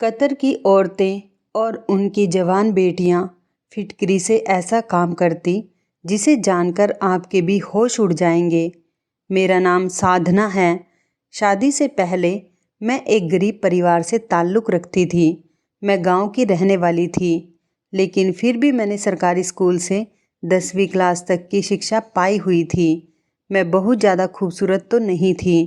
Qatar की औरतें और उनकी जवान बेटियां फिटकरी से ऐसा काम करती जिसे जानकर आपके भी होश उड़ जाएंगे। मेरा नाम साधना है। शादी से पहले मैं एक गरीब परिवार से ताल्लुक़ रखती थी। मैं गांव की रहने वाली थी, लेकिन फिर भी मैंने सरकारी स्कूल से 10वीं क्लास तक की शिक्षा पाई हुई थी। मैं बहुत ज़्यादा खूबसूरत तो नहीं थी,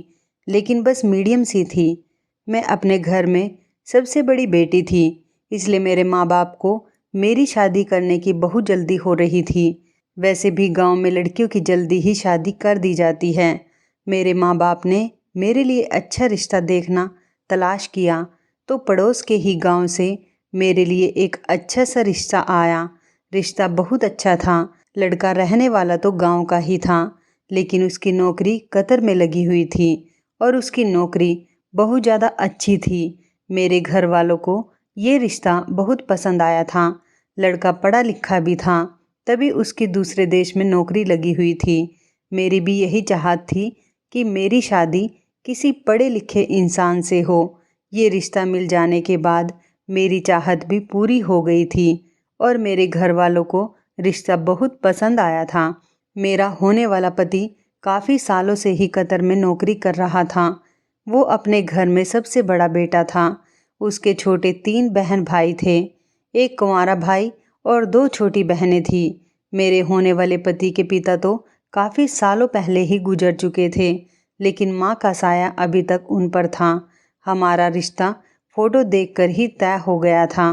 लेकिन बस मीडियम सी थी। मैं अपने घर में सबसे बड़ी बेटी थी, इसलिए मेरे माँ बाप को मेरी शादी करने की बहुत जल्दी हो रही थी। वैसे भी गांव में लड़कियों की जल्दी ही शादी कर दी जाती है। मेरे माँ बाप ने मेरे लिए अच्छा रिश्ता देखना तलाश किया, तो पड़ोस के ही गांव से मेरे लिए एक अच्छा सा रिश्ता आया। रिश्ता बहुत अच्छा था। लड़का रहने वाला तो गांव का ही था, लेकिन उसकी नौकरी कतर में लगी हुई थी और उसकी नौकरी बहुत ज़्यादा अच्छी थी। मेरे घर वालों को ये रिश्ता बहुत पसंद आया था। लड़का पढ़ा लिखा भी था, तभी उसकी दूसरे देश में नौकरी लगी हुई थी। मेरी भी यही चाहत थी कि मेरी शादी किसी पढ़े लिखे इंसान से हो। ये रिश्ता मिल जाने के बाद मेरी चाहत भी पूरी हो गई थी और मेरे घर वालों को रिश्ता बहुत पसंद आया था। मेरा होने वाला पति काफ़ी सालों से ही कतर में नौकरी कर रहा था। वो अपने घर में सबसे बड़ा बेटा था। उसके छोटे 3 बहन भाई थे, एक कुंवारा भाई और 2 छोटी बहनें थीं। मेरे होने वाले पति के पिता तो काफ़ी सालों पहले ही गुजर चुके थे, लेकिन माँ का साया अभी तक उन पर था। हमारा रिश्ता फ़ोटो देखकर ही तय हो गया था।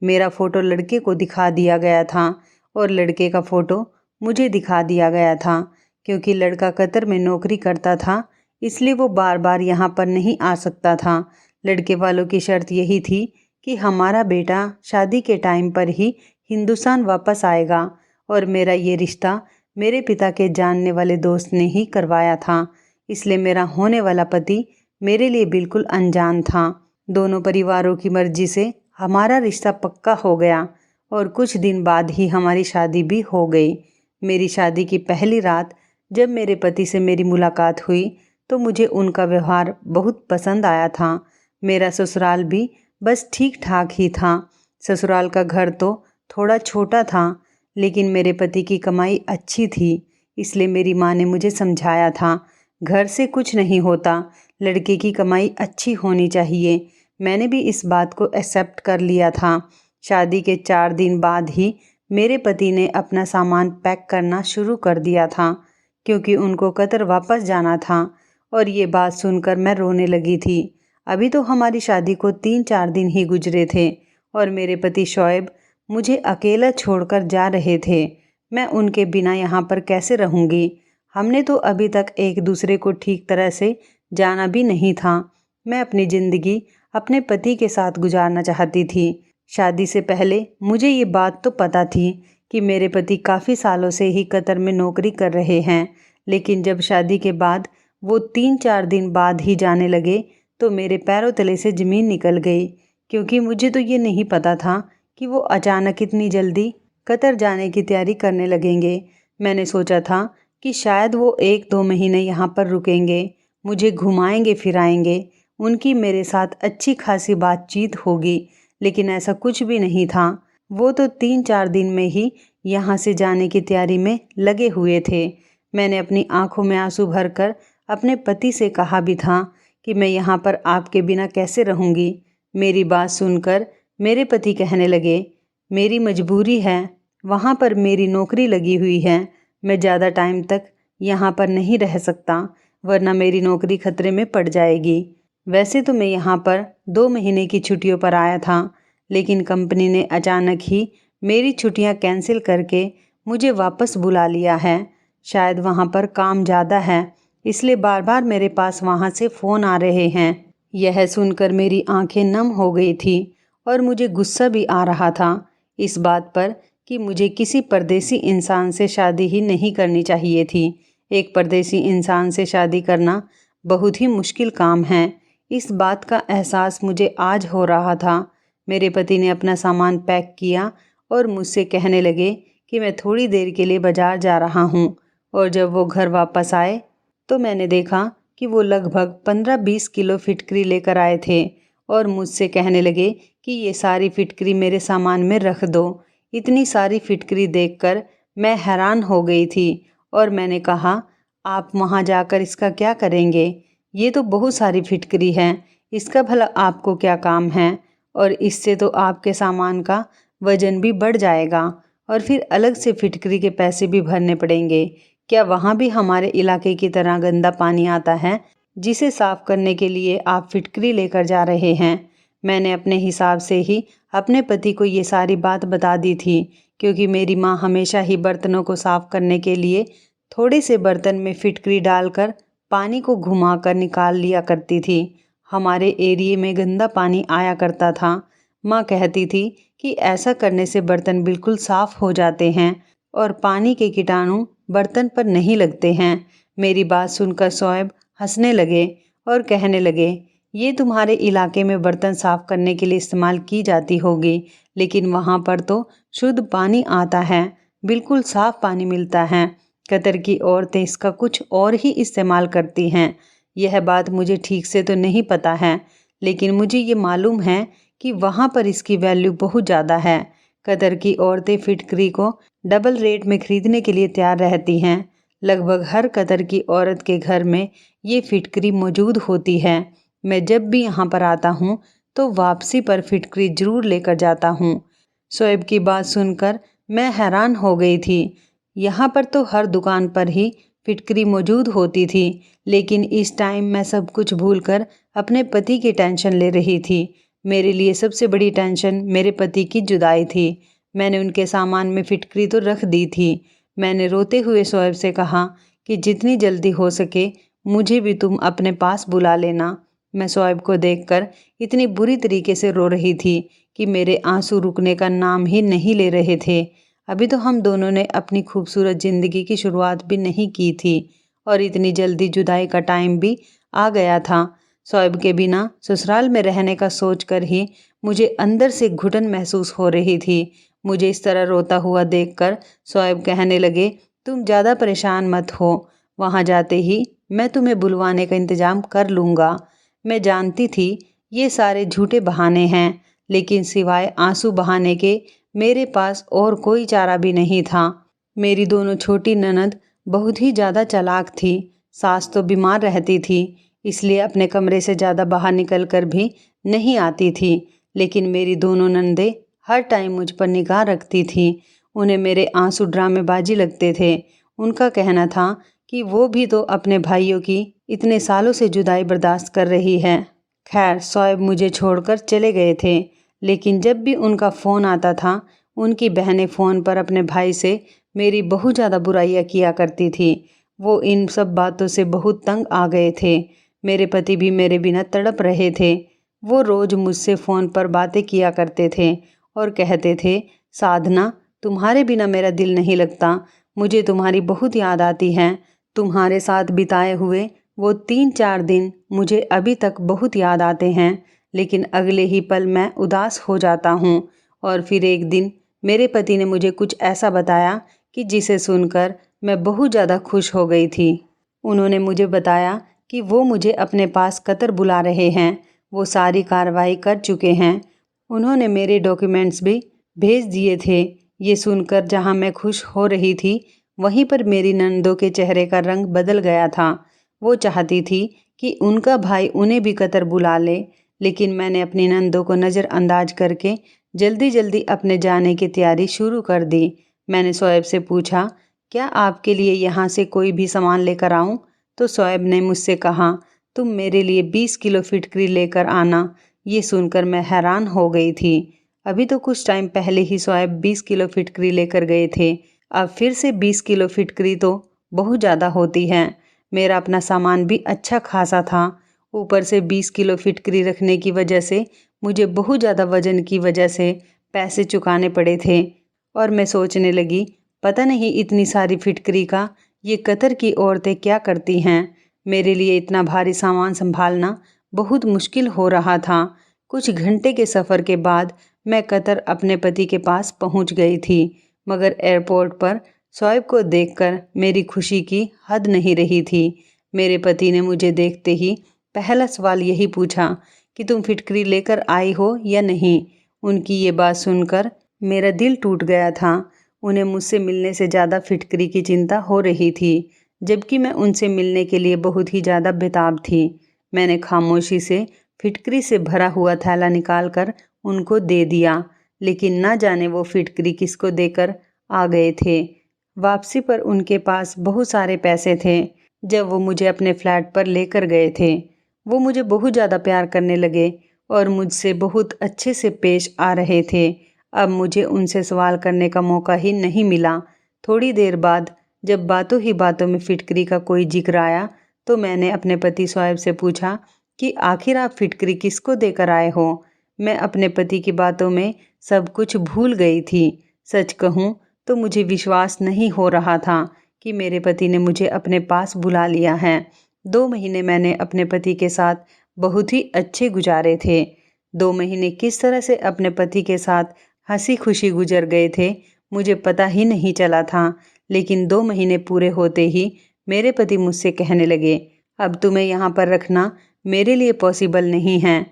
मेरा फ़ोटो लड़के को दिखा दिया गया था और लड़के का फ़ोटो मुझे दिखा दिया गया था। क्योंकि लड़का कतर में नौकरी करता था, इसलिए वो बार बार यहाँ पर नहीं आ सकता था। लड़के वालों की शर्त यही थी कि हमारा बेटा शादी के टाइम पर ही हिंदुस्तान वापस आएगा, और मेरा ये रिश्ता मेरे पिता के जानने वाले दोस्त ने ही करवाया था। इसलिए मेरा होने वाला पति मेरे लिए बिल्कुल अनजान था। दोनों परिवारों की मर्जी से हमारा रिश्ता पक्का हो गया और कुछ दिन बाद ही हमारी शादी भी हो गई। मेरी शादी की पहली रात जब मेरे पति से मेरी मुलाकात हुई तो मुझे उनका व्यवहार बहुत पसंद आया था। मेरा ससुराल भी बस ठीक ठाक ही था। ससुराल का घर तो थोड़ा छोटा था, लेकिन मेरे पति की कमाई अच्छी थी, इसलिए मेरी माँ ने मुझे समझाया था, घर से कुछ नहीं होता, लड़के की कमाई अच्छी होनी चाहिए। मैंने भी इस बात को एक्सेप्ट कर लिया था। शादी के 4 दिन बाद ही मेरे पति ने अपना सामान पैक करना शुरू कर दिया था, क्योंकि उनको कतर वापस जाना था। और ये बात सुनकर मैं रोने लगी थी। अभी तो हमारी शादी को 3-4 दिन ही गुजरे थे और मेरे पति शोएब मुझे अकेला छोड़कर जा रहे थे। मैं उनके बिना यहाँ पर कैसे रहूँगी? हमने तो अभी तक एक दूसरे को ठीक तरह से जाना भी नहीं था। मैं अपनी ज़िंदगी अपने पति के साथ गुजारना चाहती थी। शादी से पहले मुझे ये बात तो पता थी कि मेरे पति काफ़ी सालों से ही कतर में नौकरी कर रहे हैं, लेकिन जब शादी के बाद वो 3-4 दिन बाद ही जाने लगे तो मेरे पैरों तले से ज़मीन निकल गई, क्योंकि मुझे तो ये नहीं पता था कि वो अचानक इतनी जल्दी कतर जाने की तैयारी करने लगेंगे। मैंने सोचा था कि शायद वो 1-2 महीने यहाँ पर रुकेंगे, मुझे घुमाएंगे फिराएंगे, उनकी मेरे साथ अच्छी खासी बातचीत होगी, लेकिन ऐसा कुछ भी नहीं था। वो तो 3-4 दिन में ही यहाँ से जाने की तैयारी में लगे हुए थे। मैंने अपनी आंखों में आंसू भरकर अपने पति से कहा भी था कि मैं यहाँ पर आपके बिना कैसे रहूँगी। मेरी बात सुनकर मेरे पति कहने लगे, मेरी मजबूरी है, वहाँ पर मेरी नौकरी लगी हुई है, मैं ज़्यादा टाइम तक यहाँ पर नहीं रह सकता, वरना मेरी नौकरी खतरे में पड़ जाएगी। वैसे तो मैं यहाँ पर 2 महीने की छुट्टियों पर आया था, लेकिन कंपनी ने अचानक ही मेरी छुट्टियाँ कैंसिल करके मुझे वापस बुला लिया है। शायद वहाँ पर काम ज़्यादा है, इसलिए बार बार मेरे पास वहाँ से फ़ोन आ रहे हैं। यह सुनकर मेरी आंखें नम हो गई थी और मुझे गुस्सा भी आ रहा था इस बात पर कि मुझे किसी परदेसी इंसान से शादी ही नहीं करनी चाहिए थी। एक परदेसी इंसान से शादी करना बहुत ही मुश्किल काम है। इस बात का एहसास मुझे आज हो रहा था। मेरे पति ने अपना सामान पैक किया और मुझसे कहने लगे कि मैं थोड़ी देर के लिए बाज़ार जा रहा हूँ, और जब वो घर वापस आए तो मैंने देखा कि वो लगभग 15-20 किलो फिटकरी लेकर आए थे और मुझसे कहने लगे कि ये सारी फिटकरी मेरे सामान में रख दो। इतनी सारी फिटकरी देखकर मैं हैरान हो गई थी और मैंने कहा, आप वहाँ जाकर इसका क्या करेंगे? ये तो बहुत सारी फिटकरी है, इसका भला आपको क्या काम है? और इससे तो आपके सामान का वजन भी बढ़ जाएगा और फिर अलग से फिटकरी के पैसे भी भरने पड़ेंगे। क्या वहाँ भी हमारे इलाके की तरह गंदा पानी आता है जिसे साफ करने के लिए आप फिटकरी लेकर जा रहे हैं? मैंने अपने हिसाब से ही अपने पति को ये सारी बात बता दी थी, क्योंकि मेरी माँ हमेशा ही बर्तनों को साफ करने के लिए थोड़े से बर्तन में फिटकरी डालकर पानी को घुमाकर निकाल लिया करती थी। हमारे एरिए में गंदा पानी आया करता था। माँ कहती थी कि ऐसा करने से बर्तन बिल्कुल साफ हो जाते हैं और पानी के कीटाणु बर्तन पर नहीं लगते हैं। मेरी बात सुनकर शोएब हंसने लगे और कहने लगे, ये तुम्हारे इलाके में बर्तन साफ करने के लिए इस्तेमाल की जाती होगी, लेकिन वहाँ पर तो शुद्ध पानी आता है, बिल्कुल साफ पानी मिलता है। कतर की औरतें इसका कुछ और ही इस्तेमाल करती हैं। यह बात मुझे ठीक से तो नहीं पता है, लेकिन मुझे ये मालूम है कि वहाँ पर इसकी वैल्यू बहुत ज़्यादा है। कतर की औरतें फिटकरी को डबल रेट में खरीदने के लिए तैयार रहती हैं। लगभग हर कतर की औरत के घर में ये फिटकरी मौजूद होती है। मैं जब भी यहाँ पर आता हूँ तो वापसी पर फिटकरी ज़रूर लेकर जाता हूँ। शोएब की बात सुनकर मैं हैरान हो गई थी। यहाँ पर तो हर दुकान पर ही फिटकरी मौजूद होती थी, लेकिन इस टाइम मैं सब कुछ भूलकर अपने पति की टेंशन ले रही थी। मेरे लिए सबसे बड़ी टेंशन मेरे पति की जुदाई थी। मैंने उनके सामान में फिटकरी तो रख दी थी। मैंने रोते हुए शोएब से कहा कि जितनी जल्दी हो सके मुझे भी तुम अपने पास बुला लेना। मैं शोएब को देखकर इतनी बुरी तरीके से रो रही थी कि मेरे आंसू रुकने का नाम ही नहीं ले रहे थे। अभी तो हम दोनों ने अपनी खूबसूरत ज़िंदगी की शुरुआत भी नहीं की थी और इतनी जल्दी जुदाई का टाइम भी आ गया था। शोएब के बिना ससुराल में रहने का सोचकर ही मुझे अंदर से घुटन महसूस हो रही थी। मुझे इस तरह रोता हुआ देखकर शोएब कहने लगे, तुम ज़्यादा परेशान मत हो, वहाँ जाते ही मैं तुम्हें बुलवाने का इंतज़ाम कर लूँगा। मैं जानती थी ये सारे झूठे बहाने हैं, लेकिन सिवाय आंसू बहाने के मेरे पास और कोई चारा भी नहीं था। मेरी दोनों छोटी ननद बहुत ही ज़्यादा चालाक थी। सास तो बीमार रहती थी, इसलिए अपने कमरे से ज़्यादा बाहर निकल कर भी नहीं आती थी, लेकिन मेरी दोनों ननदें हर टाइम मुझ पर निगाह रखती थीं। उन्हें मेरे आंसू ड्रामेबाजी लगते थे। उनका कहना था कि वो भी तो अपने भाइयों की इतने सालों से जुदाई बर्दाश्त कर रही है। खैर, शोएब मुझे छोड़कर चले गए थे, लेकिन जब भी उनका फ़ोन आता था उनकी बहनें फ़ोन पर अपने भाई से मेरी बहुत ज़्यादा बुराइयां किया करती थी। वो इन सब बातों से बहुत तंग आ गए थे। मेरे पति भी मेरे बिना तड़प रहे थे। वो रोज़ मुझसे फ़ोन पर बातें किया करते थे और कहते थे, साधना, तुम्हारे बिना मेरा दिल नहीं लगता, मुझे तुम्हारी बहुत याद आती है। तुम्हारे साथ बिताए हुए वो 3-4 दिन मुझे अभी तक बहुत याद आते हैं, लेकिन अगले ही पल मैं उदास हो जाता हूँ। और फिर एक दिन मेरे पति ने मुझे कुछ ऐसा बताया कि जिसे सुनकर मैं बहुत ज़्यादा खुश हो गई थी। उन्होंने मुझे बताया कि वो मुझे अपने पास कतर बुला रहे हैं। वो सारी कार्रवाई कर चुके हैं। उन्होंने मेरे डॉक्यूमेंट्स भी भेज दिए थे। ये सुनकर जहाँ मैं खुश हो रही थी, वहीं पर मेरी ननदों के चेहरे का रंग बदल गया था। वो चाहती थी कि उनका भाई उन्हें भी कतर बुला ले, लेकिन मैंने अपनी ननदों को नज़रअंदाज करके जल्दी जल्दी अपने जाने की तैयारी शुरू कर दी। मैंने शोएब से पूछा, क्या आपके लिए यहाँ से कोई भी सामान लेकर आऊँ? तो शोएब ने मुझसे कहा, तुम मेरे लिए 20 किलो फिटकरी लेकर आना। ये सुनकर मैं हैरान हो गई थी। अभी तो कुछ टाइम पहले ही शोएब 20 किलो फिटकरी लेकर गए थे। अब फिर से 20 किलो फिटकरी तो बहुत ज़्यादा होती है। मेरा अपना सामान भी अच्छा खासा था। ऊपर से 20 किलो फिटकरी रखने की वजह से मुझे बहुत ज़्यादा वजन की वजह से पैसे चुकाने पड़े थे। और मैं सोचने लगी, पता नहीं इतनी सारी फिटकरी का ये कतर की औरतें क्या करती हैं। मेरे लिए इतना भारी सामान संभालना बहुत मुश्किल हो रहा था। कुछ घंटे के सफ़र के बाद मैं कतर अपने पति के पास पहुंच गई थी, मगर एयरपोर्ट पर शोएब को देखकर मेरी खुशी की हद नहीं रही थी। मेरे पति ने मुझे देखते ही पहला सवाल यही पूछा कि तुम फिटकरी लेकर आई हो या नहीं। उनकी ये बात सुनकर मेरा दिल टूट गया था। उन्हें मुझसे मिलने से ज़्यादा फिटकरी की चिंता हो रही थी, जबकि मैं उनसे मिलने के लिए बहुत ही ज़्यादा बेताब थी। मैंने खामोशी से फिटकरी से भरा हुआ थैला निकालकर उनको दे दिया, लेकिन ना जाने वो फिटकरी किसको देकर आ गए थे। वापसी पर उनके पास बहुत सारे पैसे थे। जब वो मुझे अपने फ्लैट पर लेकर गए थे, वो मुझे बहुत ज़्यादा प्यार करने लगे और मुझसे बहुत अच्छे से पेश आ रहे थे। अब मुझे उनसे सवाल करने का मौका ही नहीं मिला। थोड़ी देर बाद जब बातों ही बातों में फिटकरी का कोई जिक्र आया, तो मैंने अपने पति शोएब से पूछा कि आखिर आप फिटकरी किसको देकर आए हो। मैं अपने पति की बातों में सब कुछ भूल गई थी। सच कहूँ तो मुझे विश्वास नहीं हो रहा था कि मेरे पति ने मुझे अपने पास बुला लिया है। 2 महीने मैंने अपने पति के साथ बहुत ही अच्छे गुजारे थे। 2 महीने किस तरह से अपने पति के साथ हंसी खुशी गुजर गए थे, मुझे पता ही नहीं चला था। लेकिन 2 महीने पूरे होते ही मेरे पति मुझसे कहने लगे, अब तुम्हें यहाँ पर रखना मेरे लिए पॉसिबल नहीं है।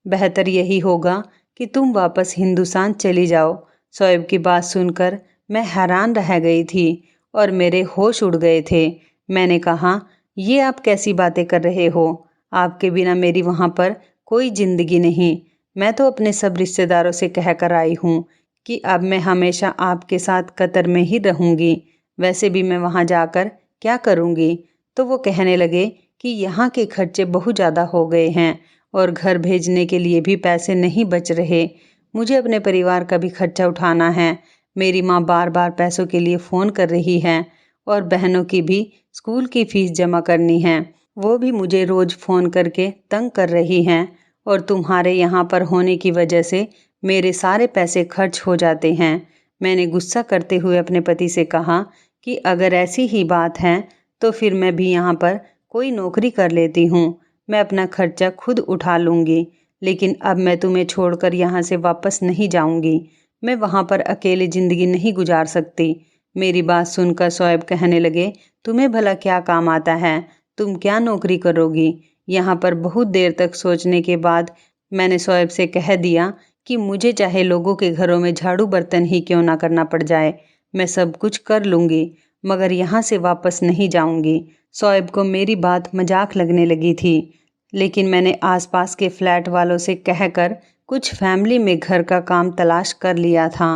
बेहतर यही होगा कि तुम वापस हिंदुस्तान चली जाओ। शोएब की बात सुनकर मैं हैरान रह गई थी और मेरे होश उड़ गए थे। मैंने कहा, ये आप कैसी बातें कर रहे हो? आपके बिना मेरी वहाँ पर कोई ज़िंदगी नहीं। मैं तो अपने सब रिश्तेदारों से कह कर आई हूँ कि अब मैं हमेशा आपके साथ कतर में ही रहूँगी। वैसे भी मैं वहाँ जाकर क्या करूँगी? तो वो कहने लगे कि यहाँ के खर्चे बहुत ज़्यादा हो गए हैं और घर भेजने के लिए भी पैसे नहीं बच रहे। मुझे अपने परिवार का भी खर्चा उठाना है। मेरी माँ बार बार पैसों के लिए फ़ोन कर रही है और बहनों की भी स्कूल की फ़ीस जमा करनी है। वो भी मुझे रोज़ फ़ोन करके तंग कर रही हैं और तुम्हारे यहाँ पर होने की वजह से मेरे सारे पैसे खर्च हो जाते हैं। मैंने गुस्सा करते हुए अपने पति से कहा कि अगर ऐसी ही बात है तो फिर मैं भी यहाँ पर कोई नौकरी कर लेती हूँ। मैं अपना खर्चा खुद उठा लूँगी, लेकिन अब मैं तुम्हें छोड़कर यहाँ से वापस नहीं जाऊँगी। मैं वहाँ पर अकेले ज़िंदगी नहीं गुजार सकती। मेरी बात सुनकर शोएब कहने लगे, तुम्हें भला क्या काम आता है? तुम क्या नौकरी करोगी? यहाँ पर बहुत देर तक सोचने के बाद मैंने शोएब से कह दिया कि मुझे चाहे लोगों के घरों में झाड़ू बर्तन ही क्यों ना करना पड़ जाए, मैं सब कुछ कर लूँगी, मगर यहाँ से वापस नहीं जाऊँगी। शोएब को मेरी बात मजाक लगने लगी थी, लेकिन मैंने आसपास के फ्लैट वालों से कहकर कुछ फैमिली में घर का काम तलाश कर लिया था।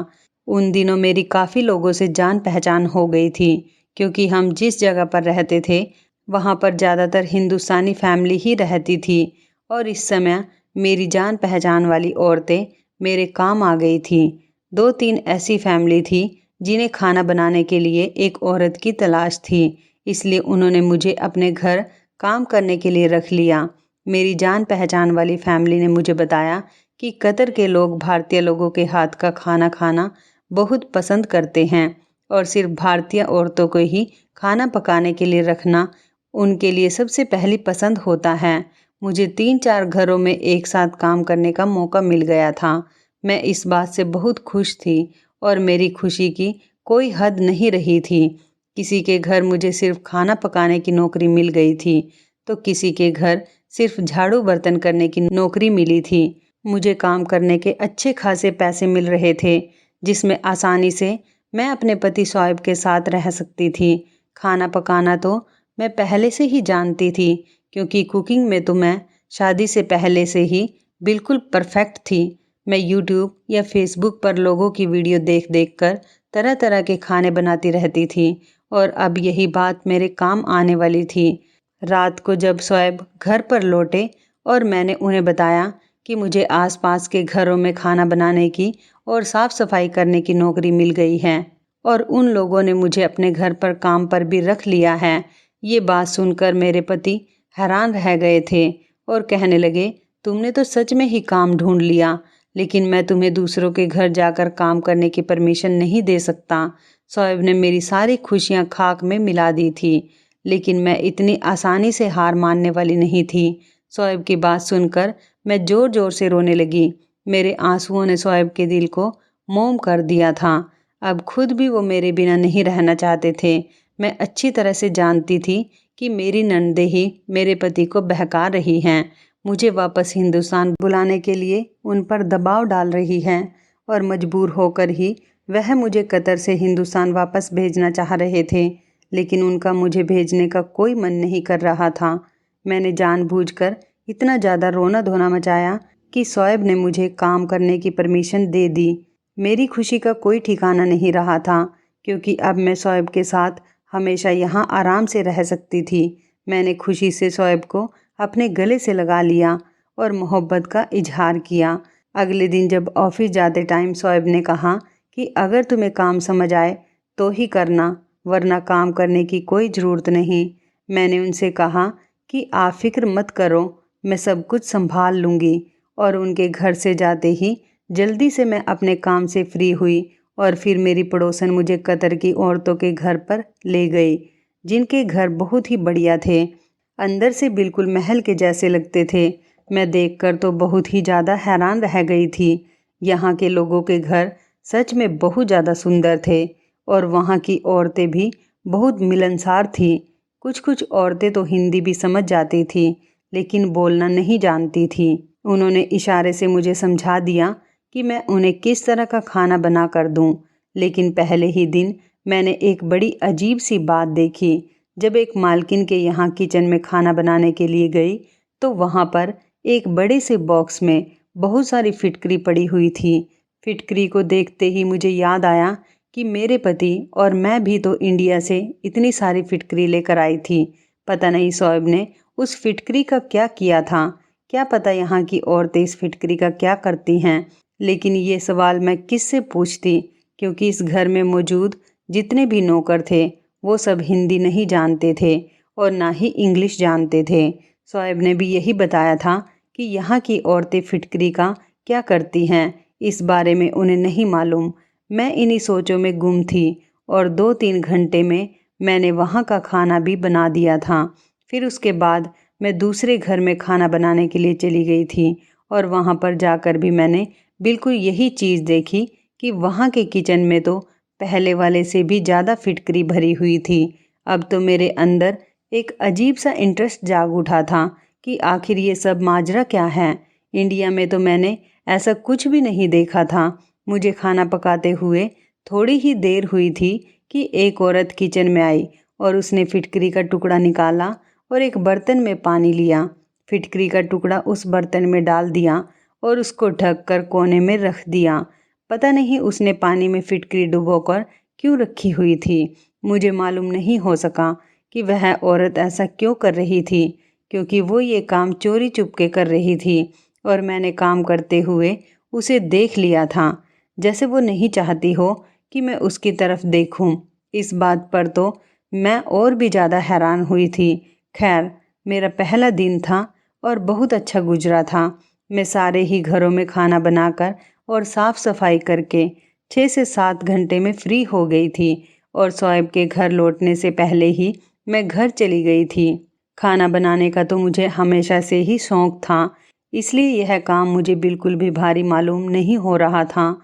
उन दिनों मेरी काफ़ी लोगों से जान पहचान हो गई थी, क्योंकि हम जिस जगह पर रहते थे वहाँ पर ज़्यादातर हिंदुस्तानी फैमिली ही रहती थी और इस समय मेरी जान पहचान वाली औरतें मेरे काम आ गई थी। 2-3 ऐसी फैमिली थी जिन्हें खाना बनाने के लिए एक औरत की तलाश थी, इसलिए उन्होंने मुझे अपने घर काम करने के लिए रख लिया। मेरी जान पहचान वाली फैमिली ने मुझे बताया कि कतर के लोग भारतीय लोगों के हाथ का खाना खाना बहुत पसंद करते हैं और सिर्फ भारतीय औरतों को ही खाना पकाने के लिए रखना उनके लिए सबसे पहली पसंद होता है। मुझे 3-4 घरों में एक साथ काम करने का मौका मिल गया था। मैं इस बात से बहुत खुश थी और मेरी खुशी की कोई हद नहीं रही थी। किसी के घर मुझे सिर्फ खाना पकाने की नौकरी मिल गई थी, तो किसी के घर सिर्फ झाड़ू बर्तन करने की नौकरी मिली थी। मुझे काम करने के अच्छे खासे पैसे मिल रहे थे, जिसमें आसानी से मैं अपने पति शोएब के साथ रह सकती थी। खाना पकाना तो मैं पहले से ही जानती थी, क्योंकि कुकिंग में तो मैं शादी से पहले से ही बिल्कुल परफेक्ट थी। मैं यूट्यूब या फेसबुक पर लोगों की वीडियो देख देख कर तरह तरह के खाने बनाती रहती थी और अब यही बात मेरे काम आने वाली थी। रात को जब शोएब घर पर लौटे और मैंने उन्हें बताया कि मुझे आसपास के घरों में खाना बनाने की और साफ़ सफाई करने की नौकरी मिल गई है और उन लोगों ने मुझे अपने घर पर काम पर भी रख लिया है, ये बात सुनकर मेरे पति हैरान रह गए थे और कहने लगे, तुमने तो सच में ही काम ढूंढ लिया, लेकिन मैं तुम्हें दूसरों के घर जाकर काम करने की परमिशन नहीं दे सकता। शोएब ने मेरी सारी खुशियाँ खाक में मिला दी थी, लेकिन मैं इतनी आसानी से हार मानने वाली नहीं थी। शोएब की बात सुनकर मैं ज़ोर ज़ोर से रोने लगी। मेरे आंसुओं ने शोएब के दिल को मोम कर दिया था। अब खुद भी वो मेरे बिना नहीं रहना चाहते थे। मैं अच्छी तरह से जानती थी कि मेरी ननदें ही मेरे पति को बहका रही हैं। मुझे वापस हिंदुस्तान बुलाने के लिए उन पर दबाव डाल रही हैं और मजबूर होकर ही वह मुझे कतर से हिंदुस्तान वापस भेजना चाह रहे थे, लेकिन उनका मुझे भेजने का कोई मन नहीं कर रहा था। मैंने जानबूझकर इतना ज़्यादा रोना धोना मचाया कि शोएब ने मुझे काम करने की परमिशन दे दी। मेरी खुशी का कोई ठिकाना नहीं रहा था, क्योंकि अब मैं शोएब के साथ हमेशा यहाँ आराम से रह सकती थी। मैंने खुशी से शोएब को अपने गले से लगा लिया और मोहब्बत का इजहार किया। अगले दिन जब ऑफिस जाते टाइम शोएब ने कहा कि अगर तुम्हें काम समझ आए तो ही करना, वरना काम करने की कोई ज़रूरत नहीं। मैंने उनसे कहा कि आप फिक्र मत करो, मैं सब कुछ संभाल लूँगी। और उनके घर से जाते ही जल्दी से मैं अपने काम से फ्री हुई और फिर मेरी पड़ोसन मुझे कतर की औरतों के घर पर ले गई, जिनके घर बहुत ही बढ़िया थे। अंदर से बिल्कुल महल के जैसे लगते थे। मैं देखकर तो बहुत ही ज़्यादा हैरान रह गई थी। यहाँ के लोगों के घर सच में बहुत ज़्यादा सुंदर थे और वहाँ की औरतें भी बहुत मिलनसार थीं। कुछ कुछ औरतें तो हिंदी भी समझ जाती थीं, लेकिन बोलना नहीं जानती थीं। उन्होंने इशारे से मुझे समझा दिया कि मैं उन्हें किस तरह का खाना बना कर दूं। लेकिन पहले ही दिन मैंने एक बड़ी अजीब सी बात देखी। जब एक मालकिन के यहाँ किचन में खाना बनाने के लिए गई तो वहाँ पर एक बड़े से बॉक्स में बहुत सारी फिटकरी पड़ी हुई थी। फिटकरी को देखते ही मुझे याद आया कि मेरे पति और मैं भी तो इंडिया से इतनी सारी फिटकरी लेकर आई थी। पता नहीं शोएब ने उस फिटकरी का क्या किया था। क्या पता यहाँ की औरतें इस फिटकरी का क्या करती हैं। लेकिन ये सवाल मैं किससे पूछती, क्योंकि इस घर में मौजूद जितने भी नौकर थे वो सब हिंदी नहीं जानते थे और ना ही इंग्लिश जानते थे। शोएब ने भी यही बताया था कि यहाँ की औरतें फिटकरी का क्या करती हैं, इस बारे में उन्हें नहीं मालूम। मैं इन्हीं सोचों में गुम थी और 2-3 घंटे में मैंने वहाँ का खाना भी बना दिया था। फिर उसके बाद मैं दूसरे घर में खाना बनाने के लिए चली गई थी और वहाँ पर जाकर भी मैंने बिल्कुल यही चीज़ देखी कि वहाँ के किचन में तो पहले वाले से भी ज़्यादा फिटकरी भरी हुई थी। अब तो मेरे अंदर एक अजीब सा इंटरेस्ट जाग उठा था कि आखिर ये सब माजरा क्या है। इंडिया में तो मैंने ऐसा कुछ भी नहीं देखा था। मुझे खाना पकाते हुए थोड़ी ही देर हुई थी कि एक औरत किचन में आई और उसने फिटकरी का टुकड़ा निकाला और एक बर्तन में पानी लिया। फिटकरी का टुकड़ा उस बर्तन में डाल दिया और उसको ढककर कोने में रख दिया। पता नहीं उसने पानी में फिटकरी डुबोकर क्यों रखी हुई थी। मुझे मालूम नहीं हो सका कि वह औरत ऐसा क्यों कर रही थी, क्योंकि वो ये काम चोरी चुपके कर रही थी और मैंने काम करते हुए उसे देख लिया था, जैसे वो नहीं चाहती हो कि मैं उसकी तरफ देखूं। इस बात पर तो मैं और भी ज़्यादा हैरान हुई थी। खैर, मेरा पहला दिन था और बहुत अच्छा गुजरा था। मैं सारे ही घरों में खाना बनाकर और साफ़ सफाई करके 6 से 7 घंटे में फ्री हो गई थी और शोएब के घर लौटने से पहले ही मैं घर चली गई थी। खाना बनाने का तो मुझे हमेशा से ही शौक़ था, इसलिए यह काम मुझे बिल्कुल भी भारी मालूम नहीं हो रहा था।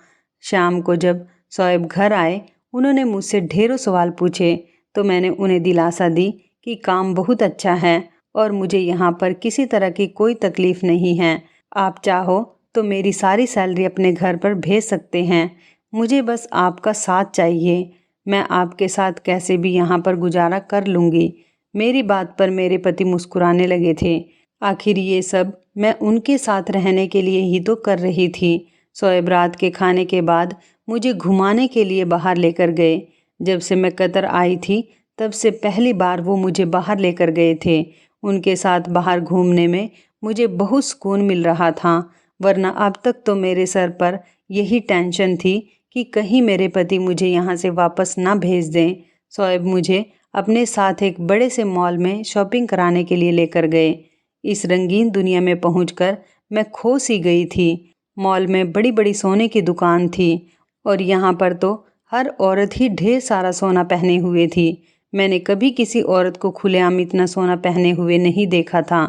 शाम को जब शोएब घर आए, उन्होंने मुझसे ढेरों सवाल पूछे तो मैंने उन्हें दिलासा दी कि काम बहुत अच्छा है और मुझे यहाँ पर किसी तरह की कोई तकलीफ़ नहीं है। आप चाहो तो मेरी सारी सैलरी अपने घर पर भेज सकते हैं। मुझे बस आपका साथ चाहिए। मैं आपके साथ कैसे भी यहाँ पर गुजारा कर लूँगी। मेरी बात पर मेरे पति मुस्कुराने लगे थे। आखिर ये सब मैं उनके साथ रहने के लिए ही तो कर रही थी। शोएब रात के खाने के बाद मुझे घुमाने के लिए बाहर लेकर गए। जब से मैं कतर आई थी तब से पहली बार वो मुझे बाहर लेकर गए थे। उनके साथ बाहर घूमने में मुझे बहुत सुकून मिल रहा था, वरना अब तक तो मेरे सर पर यही टेंशन थी कि कहीं मेरे पति मुझे यहाँ से वापस ना भेज दें। शोएब मुझे अपने साथ एक बड़े से मॉल में शॉपिंग कराने के लिए लेकर गए। इस रंगीन दुनिया में पहुंचकर मैं खो सी गई थी। मॉल में बड़ी बड़ी सोने की दुकान थी और यहाँ पर तो हर औरत ही ढेर सारा सोना पहने हुए थी। मैंने कभी किसी औरत को खुलेआम इतना सोना पहने हुए नहीं देखा था।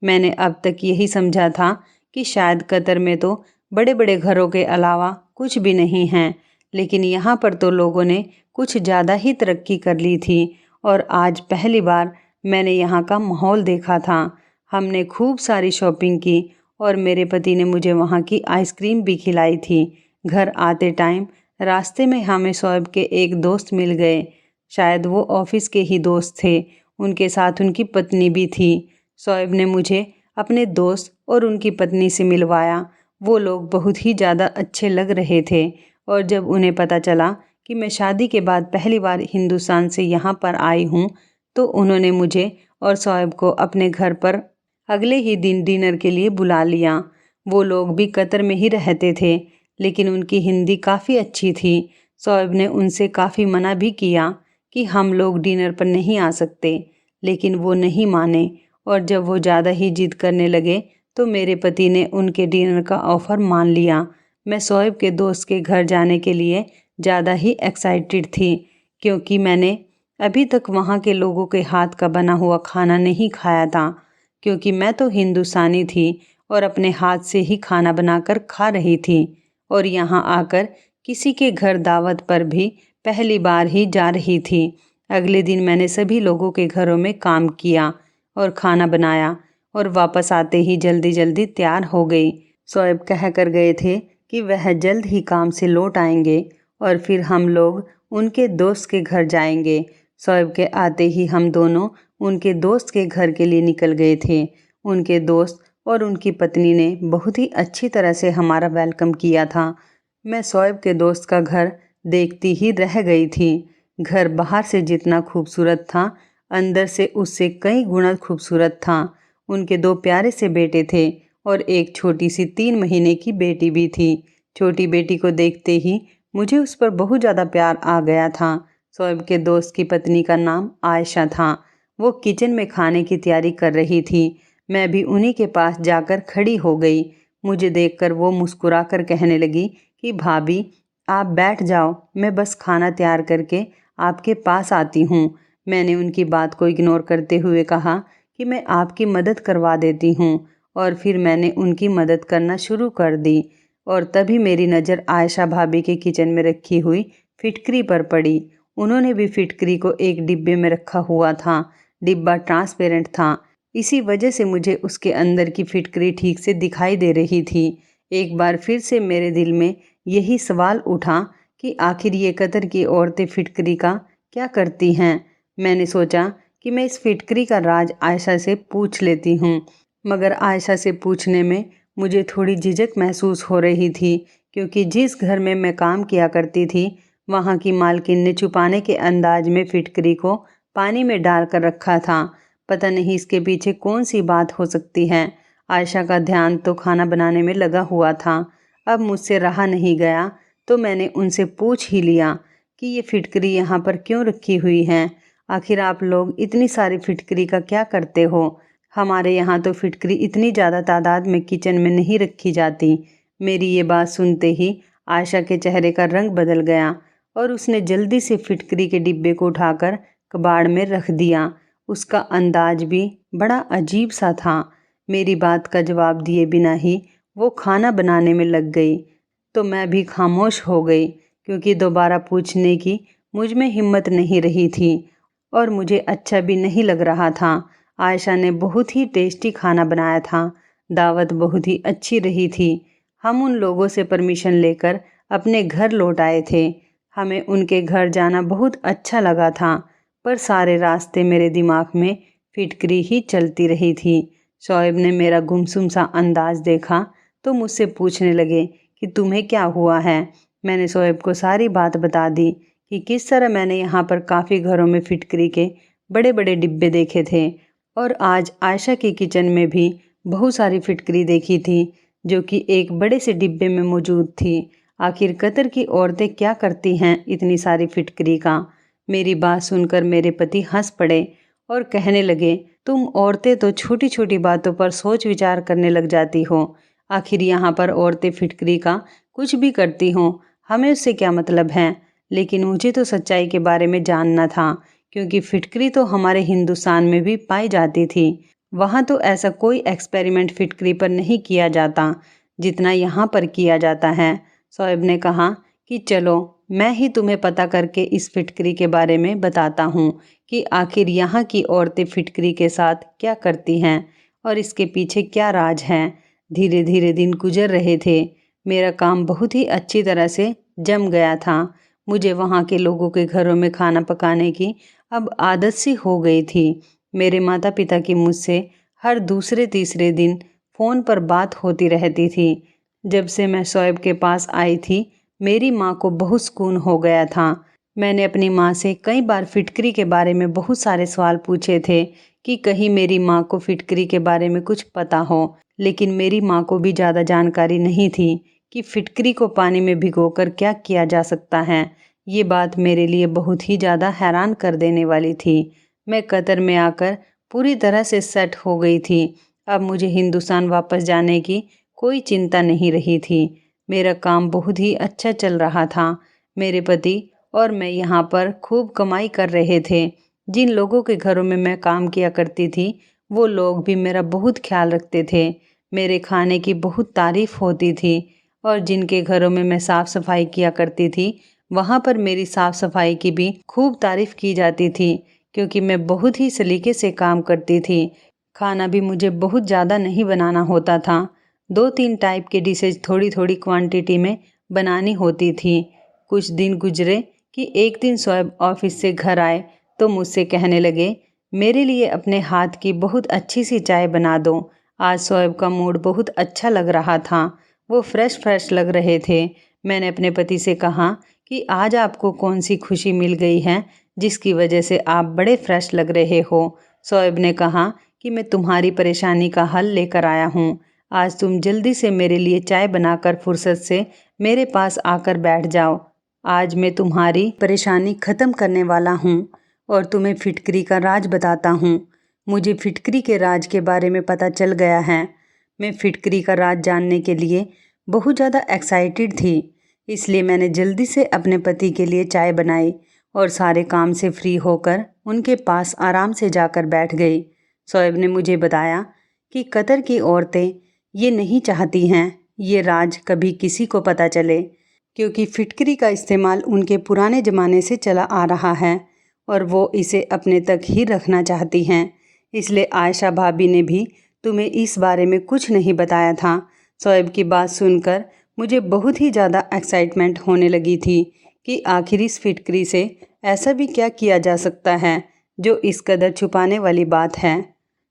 मैंने अब तक यही समझा था कि शायद कतर में तो बड़े बड़े घरों के अलावा कुछ भी नहीं है, लेकिन यहाँ पर तो लोगों ने कुछ ज़्यादा ही तरक्की कर ली थी और आज पहली बार मैंने यहाँ का माहौल देखा था। हमने खूब सारी शॉपिंग की और मेरे पति ने मुझे वहाँ की आइसक्रीम भी खिलाई थी। घर आते टाइम रास्ते में हमें शोएब के एक दोस्त मिल गए। शायद वो ऑफिस के ही दोस्त थे। उनके साथ उनकी पत्नी भी थी। शोएब ने मुझे अपने दोस्त और उनकी पत्नी से मिलवाया। वो लोग बहुत ही ज़्यादा अच्छे लग रहे थे और जब उन्हें पता चला कि मैं शादी के बाद पहली बार हिंदुस्तान से यहाँ पर आई हूँ तो उन्होंने मुझे और शोएब को अपने घर पर अगले ही दिन डिनर के लिए बुला लिया। वो लोग भी कतर में ही रहते थे लेकिन उनकी हिंदी काफ़ी अच्छी थी। शोएब ने उनसे काफ़ी मना भी किया कि हम लोग डिनर पर नहीं आ सकते, लेकिन वो नहीं माने और जब वो ज़्यादा ही जिद करने लगे तो मेरे पति ने उनके डिनर का ऑफ़र मान लिया। मैं शोएब के दोस्त के घर जाने के लिए ज़्यादा ही एक्साइटेड थी क्योंकि मैंने अभी तक वहाँ के लोगों के हाथ का बना हुआ खाना नहीं खाया था, क्योंकि मैं तो हिंदुस्तानी थी और अपने हाथ से ही खाना बनाकर खा रही थी और यहाँ आकर किसी के घर दावत पर भी पहली बार ही जा रही थी। अगले दिन मैंने सभी लोगों के घरों में काम किया और खाना बनाया और वापस आते ही जल्दी जल्दी तैयार हो गई। शोएब कह कर गए थे कि वह जल्द ही काम से लौट आएंगे और फिर हम लोग उनके दोस्त के घर जाएंगे। शोएब के आते ही हम दोनों उनके दोस्त के घर के लिए निकल गए थे। उनके दोस्त और उनकी पत्नी ने बहुत ही अच्छी तरह से हमारा वेलकम किया था। मैं शोएब के दोस्त का घर देखती ही रह गई थी। घर बाहर से जितना खूबसूरत था, अंदर से उससे कई गुना खूबसूरत था। उनके 2 प्यारे से बेटे थे और एक छोटी सी 3 महीने की बेटी भी थी। छोटी बेटी को देखते ही मुझे उस पर बहुत ज़्यादा प्यार आ गया था। शोएब के दोस्त की पत्नी का नाम आयशा था। वो किचन में खाने की तैयारी कर रही थी। मैं भी उन्हीं के पास जाकर खड़ी हो गई। मुझे देखकर वो मुस्कुरा कर कहने लगी कि भाभी, आप बैठ जाओ, मैं बस खाना तैयार करके आपके पास आती हूँ। मैंने उनकी बात को इग्नोर करते हुए कहा कि मैं आपकी मदद करवा देती हूँ और फिर मैंने उनकी मदद करना शुरू कर दी और तभी मेरी नज़र आयशा भाभी के किचन में रखी हुई फिटकरी पर पड़ी। उन्होंने भी फिटकरी को एक डिब्बे में रखा हुआ था। डिब्बा ट्रांसपेरेंट था, इसी वजह से मुझे उसके अंदर की फिटकरी ठीक से दिखाई दे रही थी। एक बार फिर से मेरे दिल में यही सवाल उठा कि आखिर ये कतर की औरतें फिटकरी का क्या करती हैं। मैंने सोचा कि मैं इस फिटकरी का राज आयशा से पूछ लेती हूँ, मगर आयशा से पूछने में मुझे थोड़ी झिझक महसूस हो रही थी क्योंकि जिस घर में मैं काम किया करती थी वहाँ की मालकिन ने छुपाने के अंदाज में फिटकरी को पानी में डाल कर रखा था। पता नहीं इसके पीछे कौन सी बात हो सकती है। आयशा का ध्यान तो खाना बनाने में लगा हुआ था। अब मुझसे रहा नहीं गया तो मैंने उनसे पूछ ही लिया कि ये फिटकरी यहाँ पर क्यों रखी हुई है। आखिर आप लोग इतनी सारी फिटकरी का क्या करते हो? हमारे यहाँ तो फिटकरी इतनी ज़्यादा तादाद में किचन में नहीं रखी जाती। मेरी ये बात सुनते ही आयशा के चेहरे का रंग बदल गया और उसने जल्दी से फिटकरी के डिब्बे को उठाकर कबाड़ में रख दिया। उसका अंदाज भी बड़ा अजीब सा था। मेरी बात का जवाब दिए बिना ही वो खाना बनाने में लग गई तो मैं भी खामोश हो गई क्योंकि दोबारा पूछने की मुझ में हिम्मत नहीं रही थी और मुझे अच्छा भी नहीं लग रहा था। आयशा ने बहुत ही टेस्टी खाना बनाया था। दावत बहुत ही अच्छी रही थी। हम उन लोगों से परमिशन लेकर अपने घर लौट आए थे। हमें उनके घर जाना बहुत अच्छा लगा था, पर सारे रास्ते मेरे दिमाग में फिटकरी ही चलती रही थी। शोएब ने मेरा गुमसुम सा अंदाज देखा तो मुझसे पूछने लगे कि तुम्हें क्या हुआ है। मैंने शोएब को सारी बात बता दी कि किस तरह मैंने यहाँ पर काफ़ी घरों में फिटकरी के बड़े बड़े डिब्बे देखे थे और आज आयशा के किचन में भी बहुत सारी फिटकरी देखी थी जो कि एक बड़े से डिब्बे में मौजूद थी। आखिर कतर की औरतें क्या करती हैं इतनी सारी फिटकरी का? मेरी बात सुनकर मेरे पति हंस पड़े और कहने लगे, तुम औरतें तो छोटी छोटी बातों पर सोच विचार करने लग जाती हो। आखिर यहाँ पर औरतें फिटकरी का कुछ भी करती हों, हमें उससे क्या मतलब है। लेकिन मुझे तो सच्चाई के बारे में जानना था क्योंकि फिटकरी तो हमारे हिंदुस्तान में भी पाई जाती थी। वहाँ तो ऐसा कोई एक्सपेरिमेंट फिटकरी पर नहीं किया जाता जितना यहाँ पर किया जाता है। शोएब ने कहा कि चलो मैं ही तुम्हें पता करके इस फिटकरी के बारे में बताता हूँ कि आखिर यहाँ की औरतें फिटकरी के साथ क्या करती हैं और इसके पीछे क्या राज है। धीरे धीरे दिन गुजर रहे थे। मेरा काम बहुत ही अच्छी तरह से जम गया था। मुझे वहाँ के लोगों के घरों में खाना पकाने की अब आदत सी हो गई थी। मेरे माता पिता की मुझसे हर दूसरे तीसरे दिन फ़ोन पर बात होती रहती थी। जब से मैं शोएब के पास आई थी, मेरी माँ को बहुत सुकून हो गया था। मैंने अपनी माँ से कई बार फिटकरी के बारे में बहुत सारे सवाल पूछे थे कि कहीं मेरी माँ को फिटकरी के बारे में कुछ पता हो, लेकिन मेरी माँ को भी ज़्यादा जानकारी नहीं थी कि फिटकरी को पानी में भिगोकर क्या किया जा सकता है। ये बात मेरे लिए बहुत ही ज़्यादा हैरान कर देने वाली थी। मैं कतर में आकर पूरी तरह से सेट हो गई थी। अब मुझे हिंदुस्तान वापस जाने की कोई चिंता नहीं रही थी। मेरा काम बहुत ही अच्छा चल रहा था। मेरे पति और मैं यहाँ पर खूब कमाई कर रहे थे। जिन लोगों के घरों में मैं काम किया करती थी, वो लोग भी मेरा बहुत ख्याल रखते थे। मेरे खाने की बहुत तारीफ़ होती थी और जिनके घरों में मैं साफ़ सफाई किया करती थी, वहाँ पर मेरी साफ़ सफाई की भी खूब तारीफ़ की जाती थी, क्योंकि मैं बहुत ही सलीके से काम करती थी। खाना भी मुझे बहुत ज़्यादा नहीं बनाना होता था। 2-3 टाइप के डिशेज थोड़ी थोड़ी क्वांटिटी में बनानी होती थी। कुछ दिन गुजरे कि एक दिन शोएब ऑफिस से घर आए तो मुझसे कहने लगे, मेरे लिए अपने हाथ की बहुत अच्छी सी चाय बना दो। आज शोएब का मूड बहुत अच्छा लग रहा था। वो फ्रेश फ्रेश लग रहे थे। मैंने अपने पति से कहा कि आज आपको कौन सी खुशी मिल गई है जिसकी वजह से आप बड़े फ्रेश लग रहे हो। शोएब ने कहा कि मैं तुम्हारी परेशानी का हल लेकर आया हूँ। आज तुम जल्दी से मेरे लिए चाय बनाकर फुर्सत से मेरे पास आकर बैठ जाओ। आज मैं तुम्हारी परेशानी ख़त्म करने वाला हूँ और तुम्हें फिटकरी का राज बताता हूँ। मुझे फिटकरी के राज के बारे में पता चल गया है। मैं फिटकरी का राज जानने के लिए बहुत ज़्यादा एक्साइटेड थी, इसलिए मैंने जल्दी से अपने पति के लिए चाय बनाई और सारे काम से फ्री होकर उनके पास आराम से जाकर बैठ गई। शोएब ने मुझे बताया कि कतर की औरतें ये नहीं चाहती हैं ये राज कभी किसी को पता चले, क्योंकि फिटकरी का इस्तेमाल उनके पुराने ज़माने से चला आ रहा है और वो इसे अपने तक ही रखना चाहती हैं। इसलिए आयशा भाभी ने भी तुम्हें इस बारे में कुछ नहीं बताया था। शोएब की बात सुनकर मुझे बहुत ही ज़्यादा एक्साइटमेंट होने लगी थी कि आखिर इस फिटकरी से ऐसा भी क्या किया जा सकता है जो इस कदर छुपाने वाली बात है।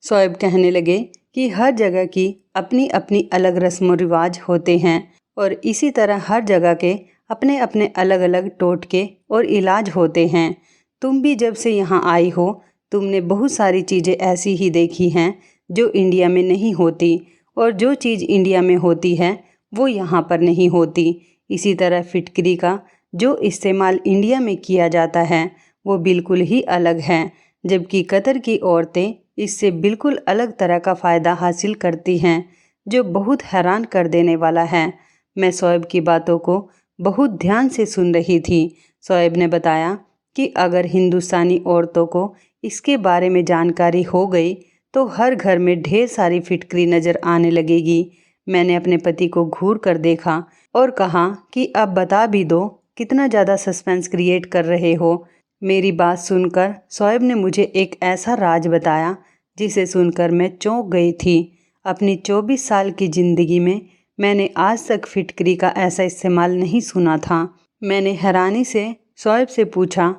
शोएब कहने लगे कि हर जगह की अपनी अपनी अलग रस्म व रिवाज होते हैं और इसी तरह हर जगह के अपने अपने अलग अलग टोटके और इलाज होते हैं। तुम भी जब से यहाँ आई हो, तुमने बहुत सारी चीज़ें ऐसी ही देखी हैं जो इंडिया में नहीं होती, और जो चीज़ इंडिया में होती है वो यहाँ पर नहीं होती। इसी तरह फिटकरी का जो इस्तेमाल इंडिया में किया जाता है वो बिल्कुल ही अलग है, जबकि कतर की औरतें इससे बिल्कुल अलग तरह का फ़ायदा हासिल करती हैं, जो बहुत हैरान कर देने वाला है। मैं शोएब की बातों को बहुत ध्यान से सुन रही थी। शोएब ने बताया कि अगर हिंदुस्तानी औरतों को इसके बारे में जानकारी हो गई तो हर घर में ढेर सारी फिटकरी नज़र आने लगेगी। मैंने अपने पति को घूर कर देखा और कहा कि अब बता भी दो, कितना ज़्यादा सस्पेंस क्रिएट कर रहे हो। मेरी बात सुनकर शोएब ने मुझे एक ऐसा राज बताया जिसे सुनकर मैं चौंक गई थी। अपनी 24 साल की ज़िंदगी में मैंने आज तक फिटकरी का ऐसा इस्तेमाल नहीं सुना था। मैंने हैरानी से शोएब से पूछा,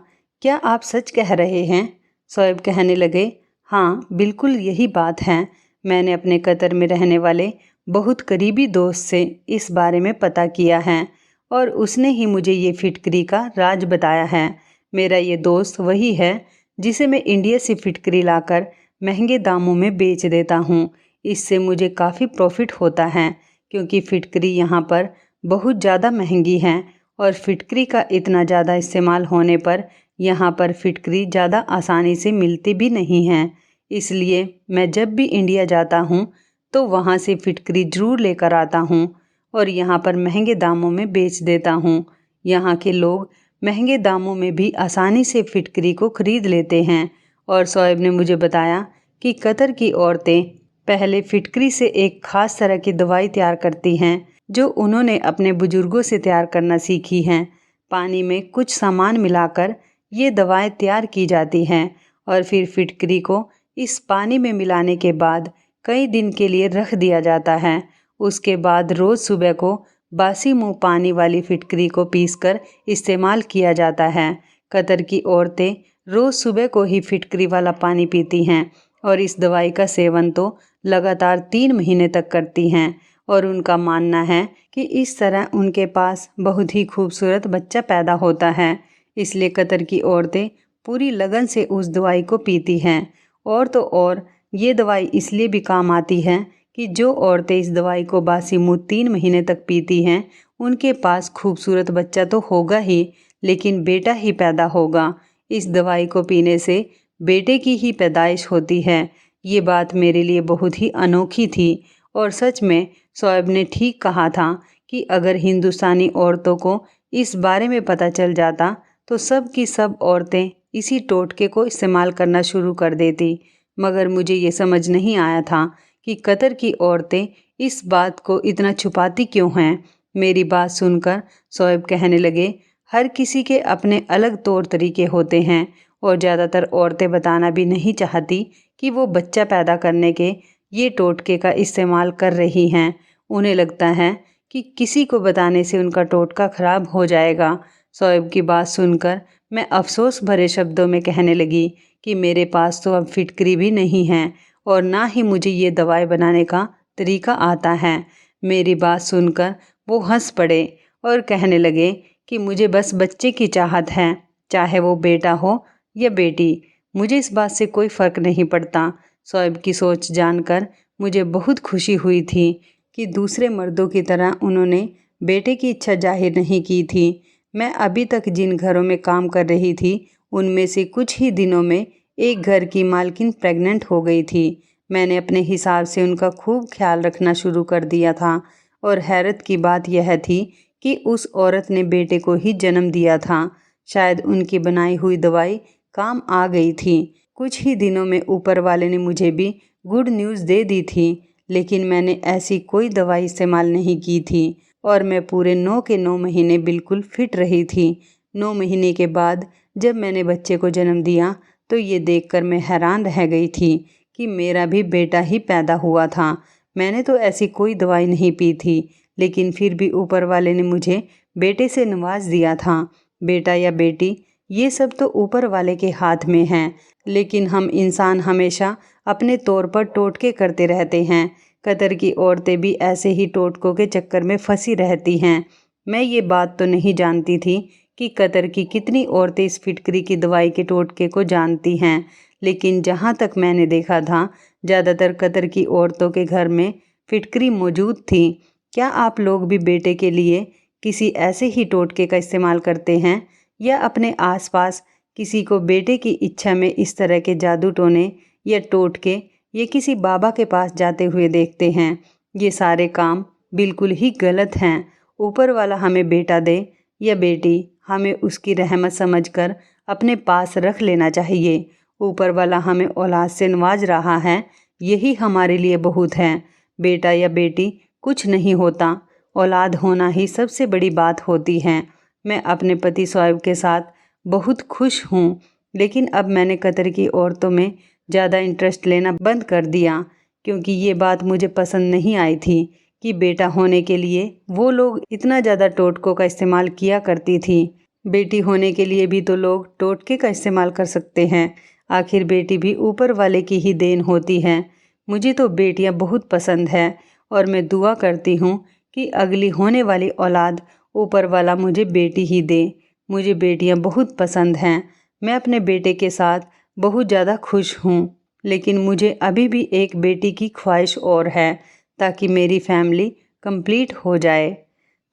क्या आप सच कह रहे हैं? शोएब कहने लगे, हाँ बिल्कुल यही बात है। मैंने अपने कतर में रहने वाले बहुत करीबी दोस्त से इस बारे में पता किया है और उसने ही मुझे ये फिटकरी का राज बताया है। मेरा ये दोस्त वही है जिसे मैं इंडिया से फिटकरी लाकर महंगे दामों में बेच देता हूँ। इससे मुझे काफ़ी प्रॉफिट होता है, क्योंकि फिटकरी यहाँ पर बहुत ज़्यादा महंगी है और फिटकरी का इतना ज़्यादा इस्तेमाल होने पर यहाँ पर फिटकरी ज़्यादा आसानी से मिलती भी नहीं हैं। इसलिए मैं जब भी इंडिया जाता हूँ तो वहाँ से फिटकरी ज़रूर लेकर आता हूँ और यहाँ पर महंगे दामों में बेच देता हूँ। यहाँ के लोग महंगे दामों में भी आसानी से फिटकरी को ख़रीद लेते हैं। और शोएब ने मुझे बताया कि कतर की औरतें पहले फिटकरी से एक ख़ास तरह की दवाई तैयार करती हैं जो उन्होंने अपने बुजुर्गों से तैयार करना सीखी हैं। पानी में कुछ सामान मिलाकर ये दवाएं तैयार की जाती हैं और फिर फिटकरी को इस पानी में मिलाने के बाद कई दिन के लिए रख दिया जाता है। उसके बाद रोज़ सुबह को बासी मुंह पानी वाली फिटकरी को पीसकर इस्तेमाल किया जाता है। कतर की औरतें रोज़ सुबह को ही फिटकरी वाला पानी पीती हैं और इस दवाई का सेवन तो लगातार 3 महीने तक करती हैं और उनका मानना है कि इस तरह उनके पास बहुत ही खूबसूरत बच्चा पैदा होता है। इसलिए कतर की औरतें पूरी लगन से उस दवाई को पीती हैं। और तो और ये दवाई इसलिए भी काम आती है कि जो औरतें इस दवाई को बासी मुंह 3 महीने तक पीती हैं उनके पास खूबसूरत बच्चा तो होगा ही, लेकिन बेटा ही पैदा होगा। इस दवाई को पीने से बेटे की ही पैदाइश होती है। ये बात मेरे लिए बहुत ही अनोखी थी और सच में शोएब ने ठीक कहा था कि अगर हिंदुस्तानी औरतों को इस बारे में पता चल जाता तो सब की सब औरतें इसी टोटके को इस्तेमाल करना शुरू कर देती। मगर मुझे ये समझ नहीं आया था कि कतर की औरतें इस बात को इतना छुपाती क्यों हैं। मेरी बात सुनकर शोएब कहने लगे, हर किसी के अपने अलग तौर तरीके होते हैं और ज़्यादातर औरतें बताना भी नहीं चाहती कि वो बच्चा पैदा करने के ये टोटके का इस्तेमाल कर रही हैं। उन्हें लगता है कि किसी को बताने से उनका टोटका ख़राब हो जाएगा। शोएब की बात सुनकर मैं अफसोस भरे शब्दों में कहने लगी कि मेरे पास तो अब फिटकरी भी नहीं है और ना ही मुझे ये दवाई बनाने का तरीका आता है। मेरी बात सुनकर वो हंस पड़े और कहने लगे कि मुझे बस बच्चे की चाहत है, चाहे वो बेटा हो या बेटी, मुझे इस बात से कोई फ़र्क नहीं पड़ता। शोएब की सोच जानकर मुझे बहुत खुशी हुई थी कि दूसरे मर्दों की तरह उन्होंने बेटे की इच्छा जाहिर नहीं की थी। मैं अभी तक जिन घरों में काम कर रही थी उनमें से कुछ ही दिनों में एक घर की मालकिन प्रेग्नेंट हो गई थी। मैंने अपने हिसाब से उनका खूब ख्याल रखना शुरू कर दिया था और हैरत की बात यह थी कि उस औरत ने बेटे को ही जन्म दिया था। शायद उनकी बनाई हुई दवाई काम आ गई थी। कुछ ही दिनों में ऊपर वाले ने मुझे भी गुड न्यूज़ दे दी थी, लेकिन मैंने ऐसी कोई दवाई इस्तेमाल नहीं की थी और मैं पूरे 9 के 9 महीने बिल्कुल फिट रही थी। 9 महीने के बाद जब मैंने बच्चे को जन्म दिया तो ये देखकर मैं हैरान रह गई थी कि मेरा भी बेटा ही पैदा हुआ था। मैंने तो ऐसी कोई दवाई नहीं पी थी, लेकिन फिर भी ऊपर वाले ने मुझे बेटे से नवाज दिया था। बेटा या बेटी ये सब तो ऊपर वाले के हाथ में हैं, लेकिन हम इंसान हमेशा अपने तौर पर टोटके करते रहते हैं। कतर की औरतें भी ऐसे ही टोटकों के चक्कर में फंसी रहती हैं। मैं ये बात तो नहीं जानती थी कि कतर की कितनी औरतें इस फिटकरी की दवाई के टोटके को जानती हैं, लेकिन जहाँ तक मैंने देखा था ज़्यादातर कतर की औरतों के घर में फिटकरी मौजूद थी। क्या आप लोग भी बेटे के लिए किसी ऐसे ही टोटके का इस्तेमाल करते हैं या अपने आसपास किसी को बेटे की इच्छा में इस तरह के जादू टोने या टोटके ये किसी बाबा के पास जाते हुए देखते हैं? ये सारे काम बिल्कुल ही गलत हैं। ऊपर वाला हमें बेटा दे या बेटी, हमें उसकी रहमत समझकर अपने पास रख लेना चाहिए। ऊपर वाला हमें औलाद से नवाज रहा है, यही हमारे लिए बहुत है। बेटा या बेटी कुछ नहीं होता, औलाद होना ही सबसे बड़ी बात होती है। मैं अपने पति शोएब के साथ बहुत खुश हूँ, लेकिन अब मैंने कतर की औरतों में ज़्यादा इंटरेस्ट लेना बंद कर दिया, क्योंकि ये बात मुझे पसंद नहीं आई थी कि बेटा होने के लिए वो लोग इतना ज़्यादा टोटकों का इस्तेमाल किया करती थी। बेटी होने के लिए भी तो लोग टोटके का इस्तेमाल कर सकते हैं। आखिर बेटी भी ऊपर वाले की ही देन होती है। मुझे तो बेटियां बहुत पसंद है और मैं दुआ करती हूँ कि अगली होने वाली औलाद ऊपर वाला मुझे बेटी ही दे। मुझे बेटियां बहुत पसंद हैं। मैं अपने बेटे के साथ बहुत ज़्यादा खुश हूँ, लेकिन मुझे अभी भी एक बेटी की ख्वाहिश और है ताकि मेरी फैमिली कंप्लीट हो जाए।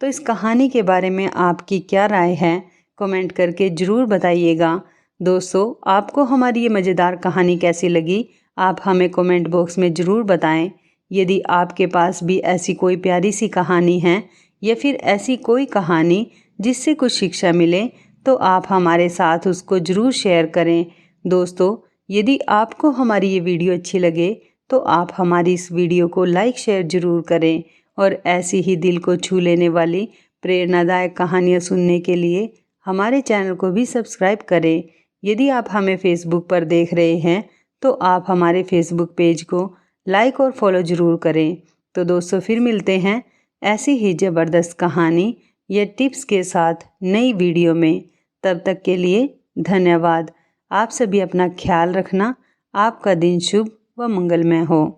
तो इस कहानी के बारे में आपकी क्या राय है, कमेंट करके ज़रूर बताइएगा। दोस्तों, आपको हमारी ये मज़ेदार कहानी कैसी लगी, आप हमें कमेंट बॉक्स में ज़रूर बताएं। यदि आपके पास भी ऐसी कोई प्यारी सी कहानी है या फिर ऐसी कोई कहानी जिससे कुछ शिक्षा मिले, तो आप हमारे साथ उसको ज़रूर शेयर करें। दोस्तों, यदि आपको हमारी ये वीडियो अच्छी लगे तो आप हमारी इस वीडियो को लाइक शेयर ज़रूर करें और ऐसी ही दिल को छू लेने वाली प्रेरणादायक कहानियाँ सुनने के लिए हमारे चैनल को भी सब्सक्राइब करें। यदि आप हमें फेसबुक पर देख रहे हैं तो आप हमारे फेसबुक पेज को लाइक और फॉलो ज़रूर करें। तो दोस्तों फिर मिलते हैं ऐसी ही ज़बरदस्त कहानी या टिप्स के साथ नई वीडियो में। तब तक के लिए धन्यवाद। आप सभी अपना ख्याल रखना। आपका दिन शुभ व मंगलमय हो।